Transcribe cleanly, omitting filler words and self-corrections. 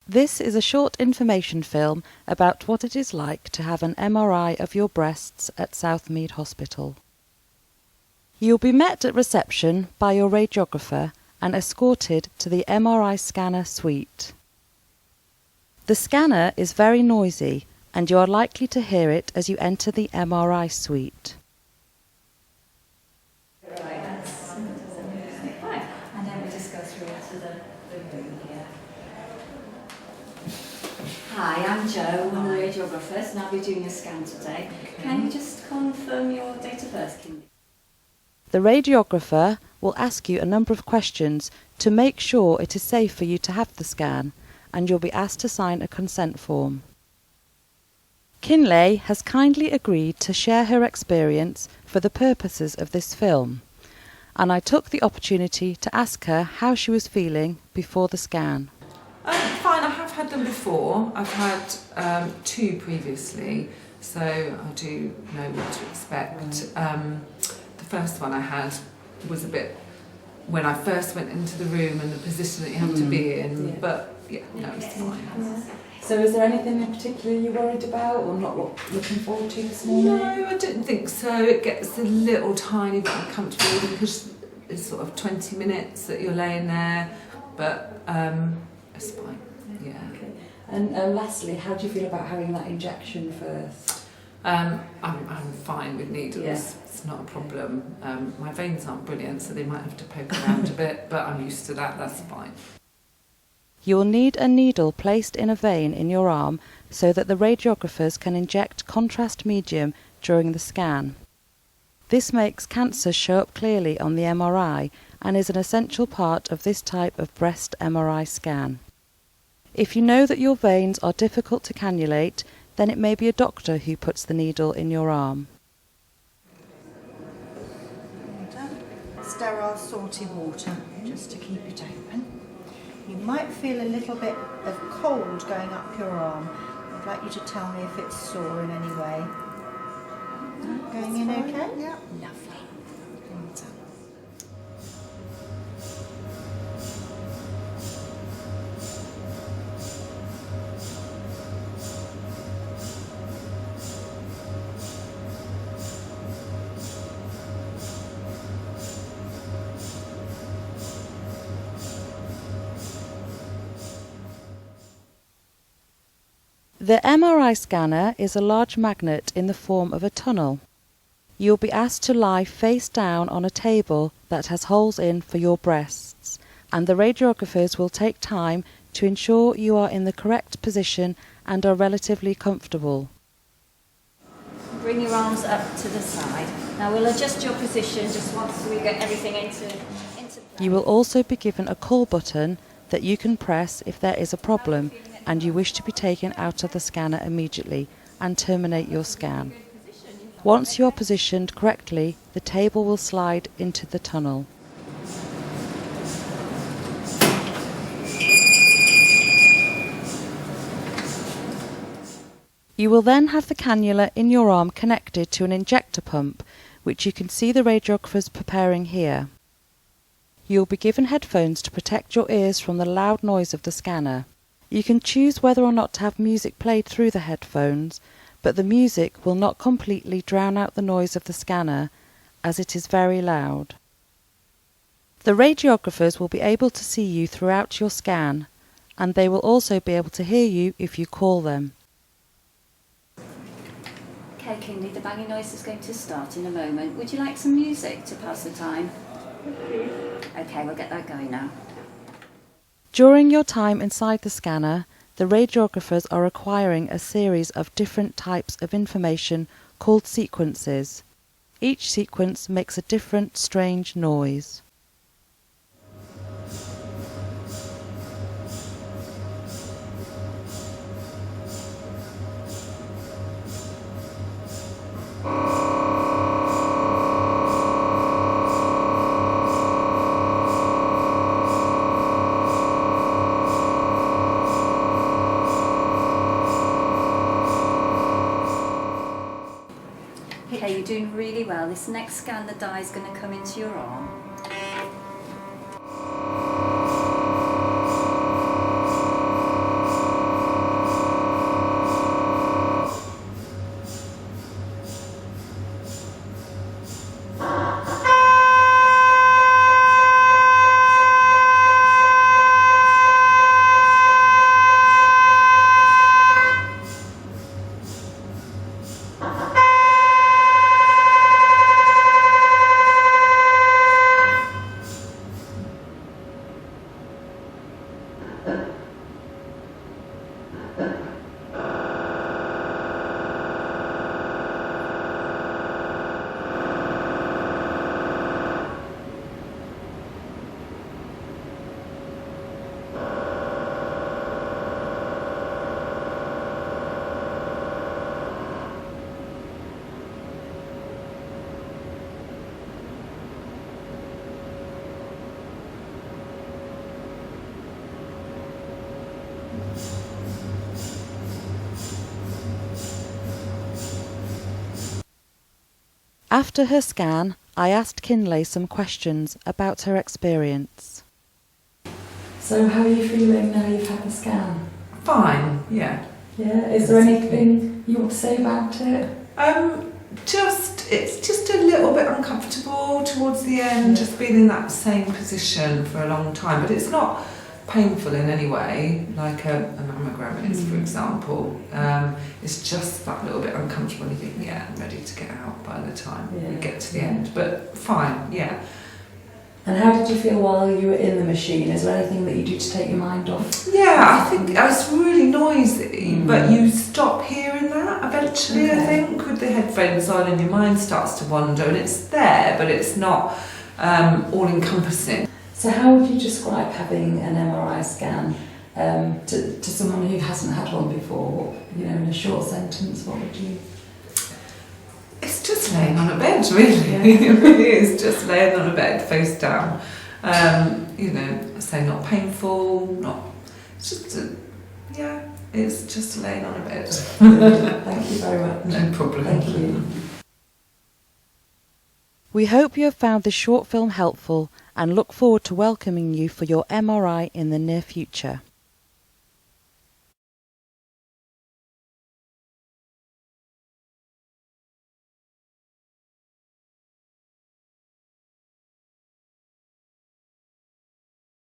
This is a short information film about what it is like to have an MRI of your breasts at Southmead Hospital. You'll be met at reception by your radiographer and escorted to the MRI scanner suite. The scanner is very noisy and you are likely to hear it as you enter the MRI suite. And then we just go through to the room here. Hi, I'm Jo, one of the radiographers, and I'll be doing a scan today. Okay. Can you just confirm your date of birth, please? The radiographer will ask you a number of questions to make sure it is safe for you to have the scan, and you'll be asked to sign a consent form. Cannulation has kindly agreed to share her experience for the purposes of this film, and I took the opportunity to ask her how she was feeling before the scan. Fine, I have had them before. I've had 2 previously, so I do know what to expect. The first one I had was a bit when I first went into the room and the position that you have to be in, but yeah, no, it's fine. Yeah. So is there anything in particular you're worried about or not looking forward to this morning? No, I didn't think so. It gets a little tiny bit uncomfortable because it's sort of 20 minutes that you're laying there, but it's fine, yeah. Okay. And lastly, how do you feel about having that injection first? I'm fine with needles, Yeah. It's not a problem. My veins aren't brilliant, so they might have to poke around a bit, but I'm used to that, that's fine. You will need a needle placed in a vein in your arm so that the radiographers can inject contrast medium during the scan. This makes cancer show up clearly on the MRI and is an essential part of this type of breast MRI scan. If you know that your veins are difficult to cannulate, then it may be a doctor who puts the needle in your arm. Sterile salty water just to keep it open. You might feel a little bit of cold going up your arm. I'd like you to tell me if it's sore in any way. Going in okay? Yeah. Lovely. Well done. The MRI scanner is a large magnet in the form of a tunnel. You'll be asked to lie face down on a table that has holes in for your breasts, and the radiographers will take time to ensure you are in the correct position and are relatively comfortable. Bring your arms up to the side. Now we'll adjust your position just once we get everything into place. You will also be given a call button that you can press if there is a problem and you wish to be taken out of the scanner immediately and terminate your scan. Once you are positioned correctly, the table will slide into the tunnel. You will then have the cannula in your arm connected to an injector pump, which you can see the radiographers preparing here. You will be given headphones to protect your ears from the loud noise of the scanner. You can choose whether or not to have music played through the headphones, but the music will not completely drown out the noise of the scanner, as it is very loud. The radiographers will be able to see you throughout your scan, and they will also be able to hear you if you call them. Okay, Kinley, the banging noise is going to start in a moment. Would you like some music to pass the time? Okay, we'll get that going now. During your time inside the scanner, the radiographers are acquiring a series of different types of information called sequences. Each sequence makes a different strange noise. Okay, you're doing really well. This next scan, the dye is going to come into your arm. After her scan, I asked Kinley some questions about her experience. So how are you feeling now you've had the scan? Fine, yeah. Yeah, is there anything you want to say about it? It's just a little bit uncomfortable towards the end, just being in that same position for a long time, but it's not painful in any way, like a mammogram is, for example. It's just that little bit uncomfortable and you think, yeah, I'm ready to get out by the time we get to the end, but fine, yeah. And how did you feel while you were in the machine? Is there anything that you do to take your mind off? Yeah, I think it's really noisy, but you stop hearing that eventually, I think, with the headphones on, and your mind starts to wander, and it's there, but it's not all-encompassing. So how would you describe having an MRI scan to someone who hasn't had one before? You know, in a short sentence, what would you... It's just laying on a bed, really. It really is just laying on a bed, face down. You know, I say not painful, not. It's just, it's just laying on a bed. Thank you very much. No problem. Thank you. We hope you have found this short film helpful and look forward to welcoming you for your MRI in the near future.